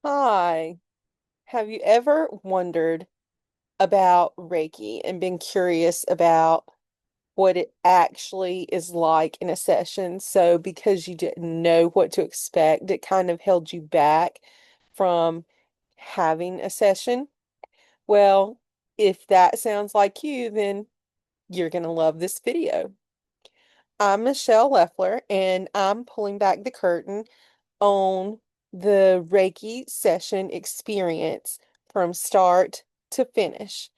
Hi. Have you ever wondered about Reiki and been curious about what it actually is like in a session? So, because you didn't know what to expect, it kind of held you back from having a session? Well, if that sounds like you, then you're going to love this video. I'm Michelle Leffler, and I'm pulling back the curtain on the Reiki session experience from start to finish.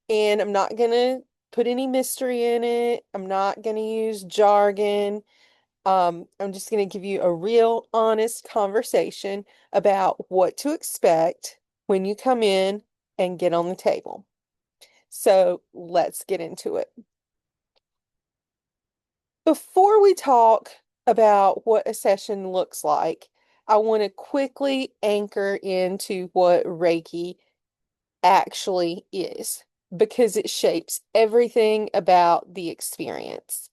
And I'm not going to put any mystery in it. I'm not going to use jargon. I'm just going to give you a real honest conversation about what to expect when you come in and get on the table. So let's get into it. Before we talk about what a session looks like, I want to quickly anchor into what Reiki actually is because it shapes everything about the experience.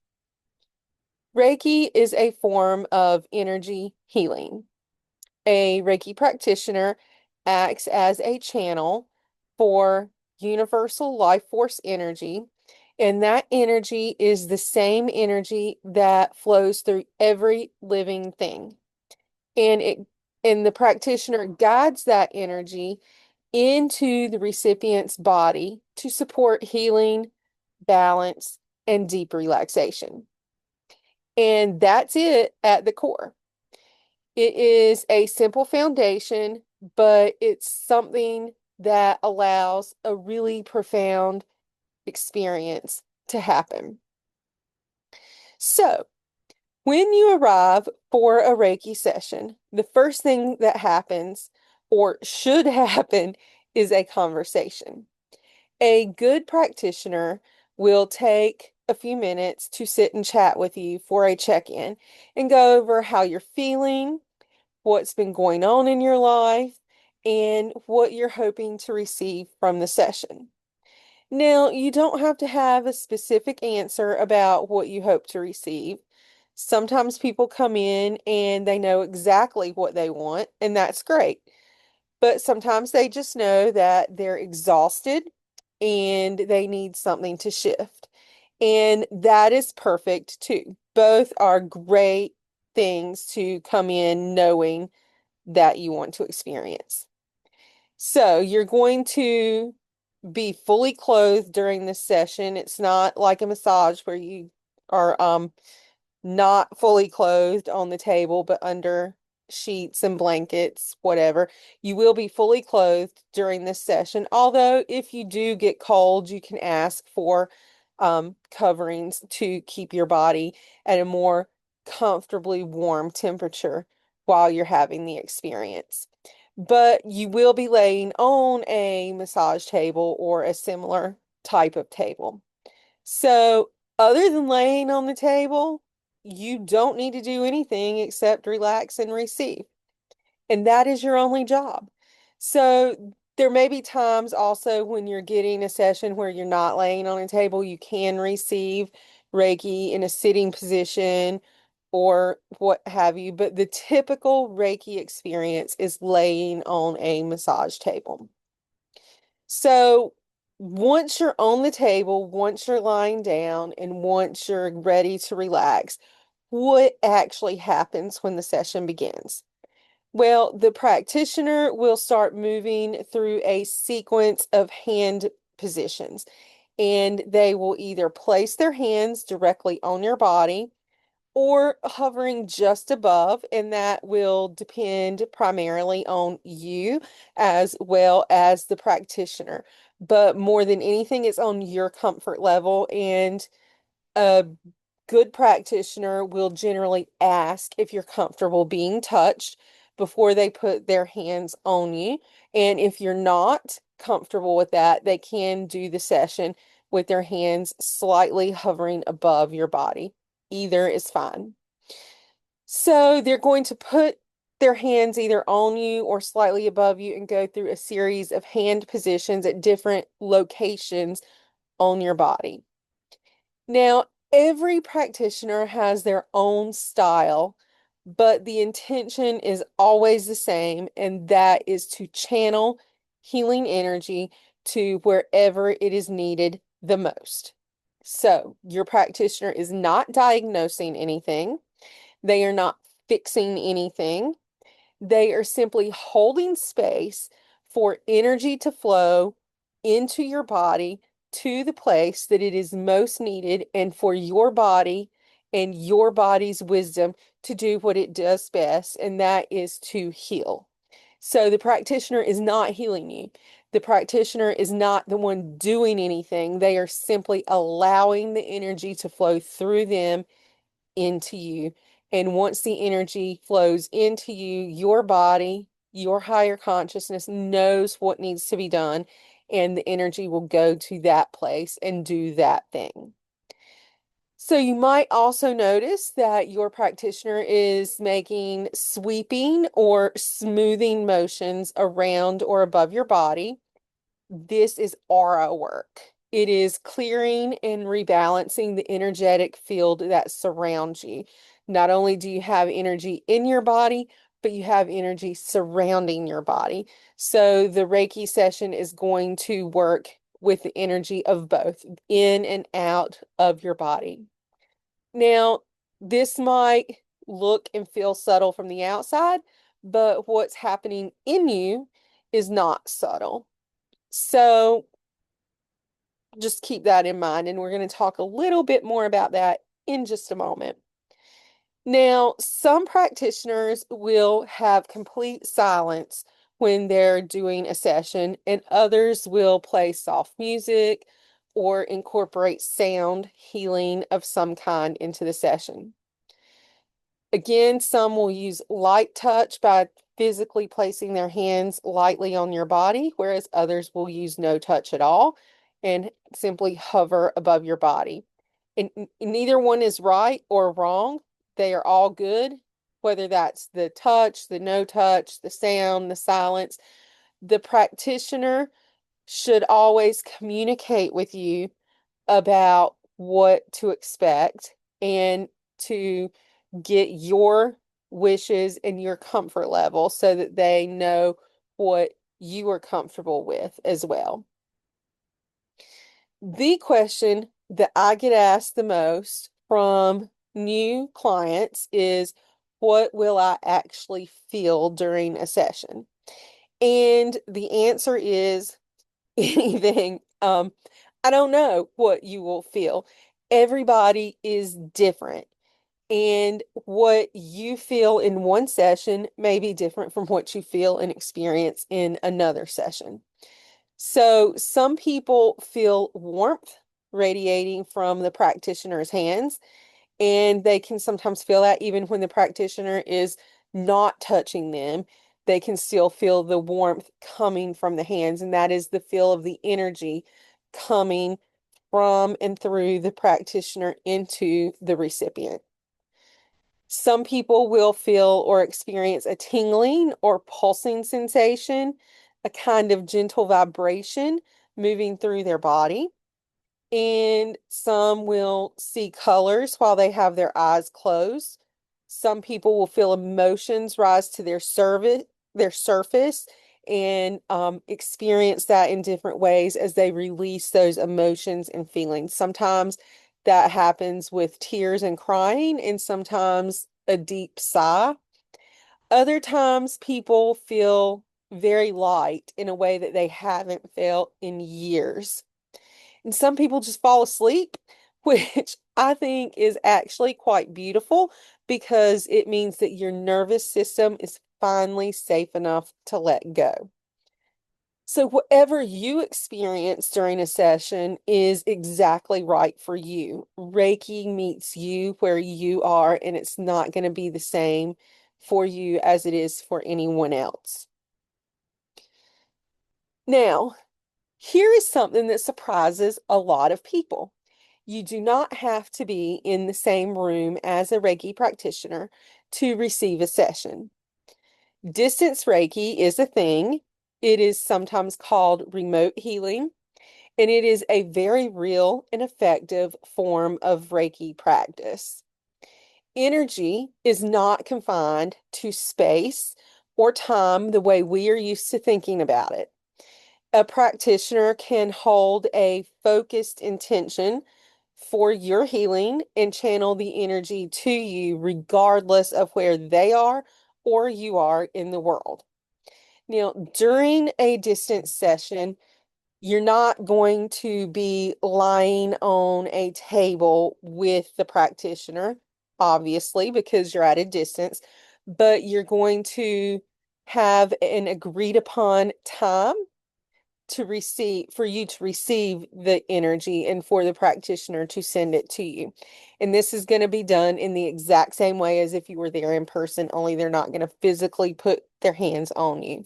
Reiki is a form of energy healing. A Reiki practitioner acts as a channel for universal life force energy, and that energy is the same energy that flows through every living thing. And it and the practitioner guides that energy into the recipient's body to support healing, balance, and deep relaxation. And that's it at the core. It is a simple foundation, but it's something that allows a really profound experience to happen. So, when you arrive for a Reiki session, the first thing that happens or should happen is a conversation. A good practitioner will take a few minutes to sit and chat with you for a check-in and go over how you're feeling, what's been going on in your life, and what you're hoping to receive from the session. Now, you don't have to have a specific answer about what you hope to receive. Sometimes people come in and they know exactly what they want, and that's great. But sometimes they just know that they're exhausted and they need something to shift. And that is perfect too. Both are great things to come in knowing that you want to experience. So you're going to be fully clothed during this session. It's not like a massage where you are not fully clothed on the table, but under sheets and blankets, whatever. You will be fully clothed during this session. Although, if you do get cold, you can ask for coverings to keep your body at a more comfortably warm temperature while you're having the experience. But you will be laying on a massage table or a similar type of table. So, other than laying on the table, you don't need to do anything except relax and receive. And that is your only job. So, there may be times also when you're getting a session where you're not laying on a table, you can receive Reiki in a sitting position or what have you. But the typical Reiki experience is laying on a massage table. So once you're on the table, once you're lying down, and once you're ready to relax, what actually happens when the session begins? Well, the practitioner will start moving through a sequence of hand positions, and they will either place their hands directly on your body or hovering just above, and that will depend primarily on you as well as the practitioner. But more than anything, it's on your comfort level, and a good practitioner will generally ask if you're comfortable being touched before they put their hands on you. And if you're not comfortable with that, they can do the session with their hands slightly hovering above your body. Either is fine. So they're going to put their hands either on you or slightly above you and go through a series of hand positions at different locations on your body. Now, every practitioner has their own style but the intention is always the same, and that is to channel healing energy to wherever it is needed the most. So, your practitioner is not diagnosing anything, they are not fixing anything. They are simply holding space for energy to flow into your body to the place that it is most needed, and for your body and your body's wisdom to do what it does best, and that is to heal. So the practitioner is not healing you. The practitioner is not the one doing anything. They are simply allowing the energy to flow through them into you. And once the energy flows into you, your body, your higher consciousness knows what needs to be done, and the energy will go to that place and do that thing. So you might also notice that your practitioner is making sweeping or smoothing motions around or above your body. This is aura work. It is clearing and rebalancing the energetic field that surrounds you. Not only do you have energy in your body, but you have energy surrounding your body. So the Reiki session is going to work with the energy of both in and out of your body. Now, this might look and feel subtle from the outside, but what's happening in you is not subtle. So just keep that in mind, and we're going to talk a little bit more about that in just a moment. Now, some practitioners will have complete silence when they're doing a session, and others will play soft music or incorporate sound healing of some kind into the session. Again, some will use light touch by physically placing their hands lightly on your body, whereas others will use no touch at all and simply hover above your body. And neither one is right or wrong. They are all good, whether that's the touch, the no touch, the sound, the silence. The practitioner should always communicate with you about what to expect and to get your wishes and your comfort level so that they know what you are comfortable with as well. The question that I get asked the most from new clients is, what will I actually feel during a session? And the answer is anything. I don't know what you will feel. Everybody is different. And what you feel in one session may be different from what you feel and experience in another session. So some people feel warmth radiating from the practitioner's hands, and they can sometimes feel that even when the practitioner is not touching them. They can still feel the warmth coming from the hands, and that is the feel of the energy coming from and through the practitioner into the recipient. Some people will feel or experience a tingling or pulsing sensation, a kind of gentle vibration moving through their body. And some will see colors while they have their eyes closed. Some people will feel emotions rise to their surface, and experience that in different ways as they release those emotions and feelings. Sometimes that happens with tears and crying, and sometimes a deep sigh. Other times people feel very light in a way that they haven't felt in years. And some people just fall asleep, which I think is actually quite beautiful because it means that your nervous system is finally safe enough to let go. So, whatever you experience during a session is exactly right for you. Reiki meets you where you are, and it's not going to be the same for you as it is for anyone else. Now, here is something that surprises a lot of people. You do not have to be in the same room as a Reiki practitioner to receive a session. Distance Reiki is a thing. It is sometimes called remote healing, and it is a very real and effective form of Reiki practice. Energy is not confined to space or time the way we are used to thinking about it. A practitioner can hold a focused intention for your healing and channel the energy to you regardless of where they are or you are in the world. Now, during a distance session, you're not going to be lying on a table with the practitioner, obviously, because you're at a distance, but you're going to have an agreed upon time to receive, for you to receive the energy and for the practitioner to send it to you. And this is going to be done in the exact same way as if you were there in person, only they're not going to physically put their hands on you.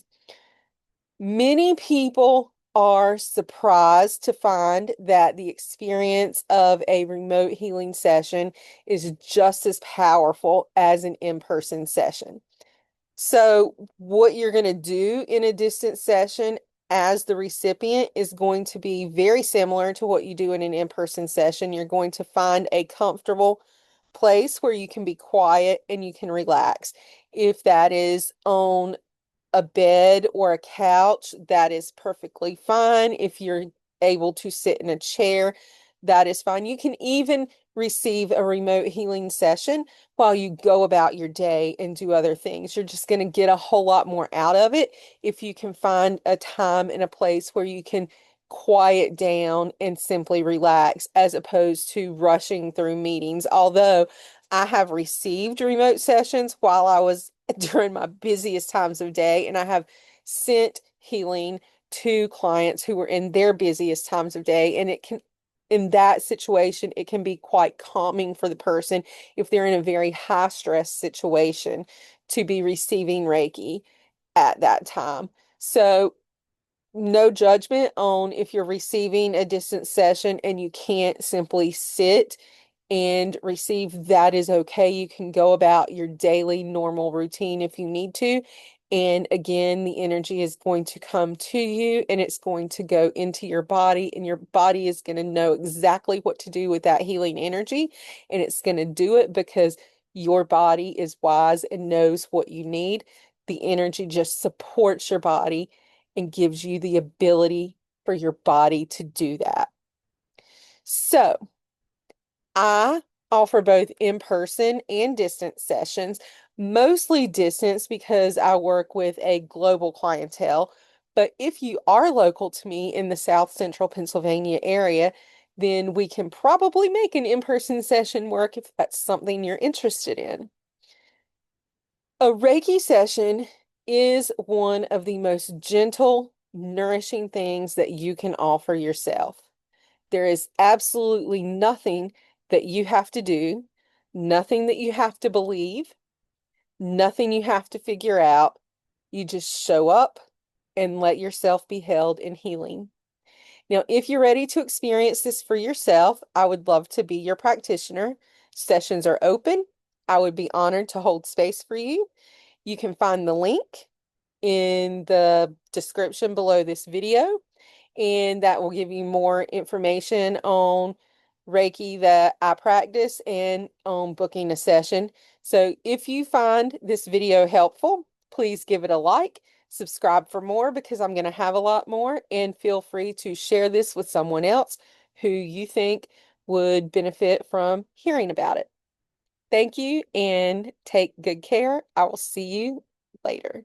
Many people are surprised to find that the experience of a remote healing session is just as powerful as an in-person session. So, what you're going to do in a distance session as the recipient is going to be very similar to what you do in an in-person session. You're going to find a comfortable place where you can be quiet and you can relax. If that is on a bed or a couch, that is perfectly fine. If you're able to sit in a chair, that is fine. You can even receive a remote healing session while you go about your day and do other things. You're just going to get a whole lot more out of it if you can find a time and a place where you can quiet down and simply relax as opposed to rushing through meetings. Although I have received remote sessions while I was during my busiest times of day, and I have sent healing to clients who were in their busiest times of day, and it can, in that situation, it can be quite calming for the person if they're in a very high stress situation to be receiving Reiki at that time. So no judgment on if you're receiving a distance session and you can't simply sit and receive. That is okay. You can go about your daily normal routine if you need to. And again, the energy is going to come to you and it's going to go into your body, and your body is going to know exactly what to do with that healing energy. And it's going to do it because your body is wise and knows what you need. The energy just supports your body and gives you the ability for your body to do that. So, I offer both in-person and distance sessions, mostly distance because I work with a global clientele. But if you are local to me in the South Central Pennsylvania area, then we can probably make an in-person session work if that's something you're interested in. A Reiki session is one of the most gentle, nourishing things that you can offer yourself. There is absolutely nothing that you have to do, nothing that you have to believe, nothing you have to figure out. You just show up and let yourself be held in healing. Now, if you're ready to experience this for yourself, I would love to be your practitioner. Sessions are open. I would be honored to hold space for you. You can find the link in the description below this video, and that will give you more information on Reiki that I practice and on booking a session. So if you find this video helpful, please give it a like, subscribe for more because I'm going to have a lot more, and feel free to share this with someone else who you think would benefit from hearing about it. Thank you and take good care. I will see you later.